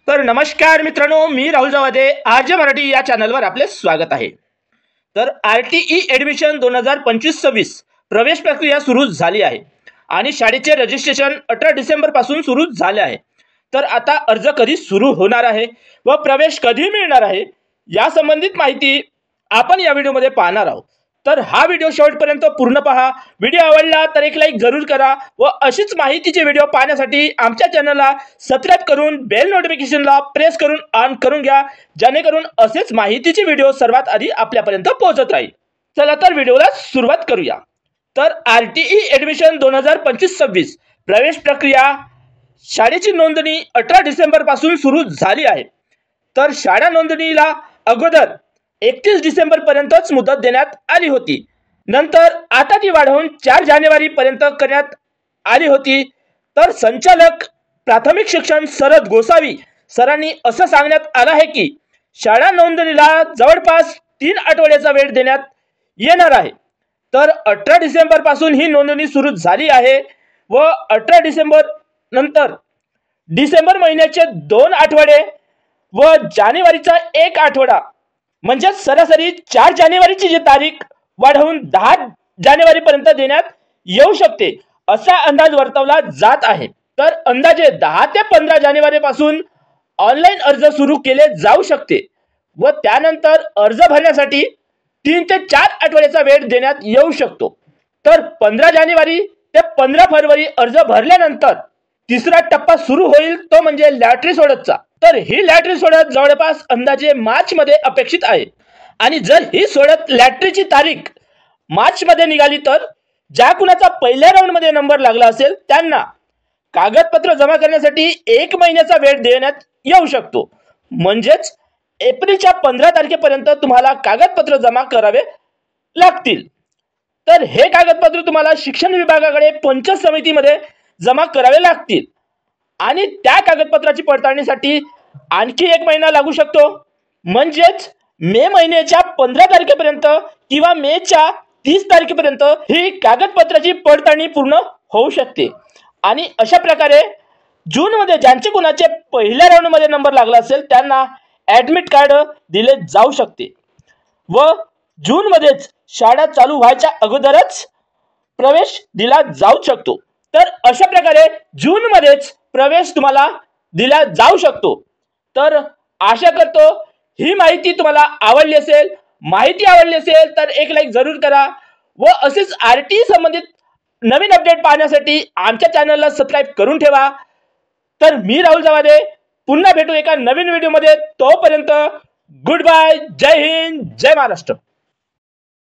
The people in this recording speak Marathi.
तर नमस्कार मित्रांनो, मी राहुल जावदे आरजे मराठी या चॅनलवर आपले स्वागत आहे। तर आरटीई ॲडमिशन 2025-26 प्रवेश प्रक्रिया सुरू झाली आहे आणि शाळेचे रजिस्ट्रेशन 18 डिसेंबर पासून सुरू झाले आहे। तर आता अर्ज कधी सुरू होणार आहे व प्रवेश कधी मिळणार आहे या संबंधित माहिती आपण या व्हिडिओमध्ये पाहणार आहोत। तर हा व्हिडिओ शेवटपर्यंत पूर्ण पहा। व्हिडिओ आवडला तर एक लाईक जरूर करा व अशीच माहितीचे व्हिडिओ पाहण्यासाठी आमच्या चॅनलला सबस्क्राइब करून बेल नोटिफिकेशनला प्रेस करून ऑन करून घ्या, जेणेकरून असेच माहितीचे व्हिडिओ सर्वात आधी आपल्यापर्यंत पोहोचत राहील। चला तर व्हिडिओला सुरुवात करूया। तर आरटीई ॲडमिशन 2025-26 प्रवेश प्रक्रिया शाळेची नोंदणी 18 डिसेंबर पासून सुरू झाली आहे। तर शाळा नोंदणीला अगोदर 31 डिसेंबर पर्यंतच मुदत देण्यात आली होती, नंतर आता ती वाढवून 4 जानेवारी पर्यंत करण्यात आली होती। तर संचालक प्राथमिक शिक्षण शरद गोसावी सरांनी असं सांगण्यात आलं आहे की शाळा नोंदणीला जवळपास 3 आठवड्याचा वेळ देण्यात येणार आहे। तर 18 डिसेंबर पासून ही नोंदणी सुरू झाली आहे व 18 डिसेंबर नंतर डिसेंबर महिन्याचे 2 आठवडे व जानेवारीचा 1 आठवडा म्हणजे सरासरी 4 जानेवारीची जी तारीख वाढवून 10 जानेवारी पर्यंत देण्यात येऊ शकते असा अंदाज वर्तवला जात आहे। तर अंदाजे 10 ते 15 जानेवारी पासून ऑनलाईन अर्ज सुरू केले जाऊ शकते व त्यानंतर अर्ज भरण्यासाठी 3 ते 4 आठवड्याचा वेळ देण्यात येऊ शकतो। तर 15 जानेवारी ते 15 फरवरी अर्ज भरल्यानंतर तिसरा टप्पा सुरू होईल, तो म्हणजे लॅटरी सोडतचा। तर ही लॅटरी सोडत जवळपास अंदाजे मार्च मध्ये अपेक्षित आहे आणि जर ही सोडत लॅटरीची तारीख मार्च मध्ये निघाली तर ज्या कुणाचा पहिल्या राऊंड मध्ये नंबर लागला असेल त्यांना कागदपत्र जमा करण्यासाठी 1 महिन्याचा वेळ देण्यात येऊ शकतो। म्हणजेच एप्रिलच्या 15 तारखेपर्यंत तुम्हाला कागदपत्र जमा करावे लागतील। तर हे कागदपत्र तुम्हाला शिक्षण विभागाकडे पंचायत समितीमध्ये जमा करावे लागतील आणि त्या कागदपत्राची पडताळणीसाठी आणखी 1 महिना लागू शकतो। म्हणजेच मे महिन्याच्या 15 तारखेपर्यंत किंवा मेच्या 30 तारखेपर्यंत ही कागदपत्राची पडताळणी पूर्ण होऊ शकते आणि अशा प्रकारे जून मध्ये ज्यांचे कुणाचे पहिल्या राऊंड मध्ये नंबर लागला असेल त्यांना ॲडमिट कार्ड दिले जाऊ शकते व जून मध्येच शाळा चालू व्हायच्या अगोदरच प्रवेश दिला जाऊ शकतो। तर अशा प्रकारे जून मध्येच प्रवेश तुम्हाला दिला जाऊ शकतो। तर आशा करतो ही माहिती तुम्हाला आवडली असेल। माहिती आवडली असेल तर एक लाईक जरूर करा व असेच आरटीई संबंधित नवीन अपडेट पाहण्यासाठी आमच्या चॅनलला सबस्क्राइब करून ठेवा। तर मी राहुल जावदे पुन्हा भेटू एका नवीन व्हिडिओमध्ये। तोपर्यंत गुड बाय, जय हिंद, जय महाराष्ट्र।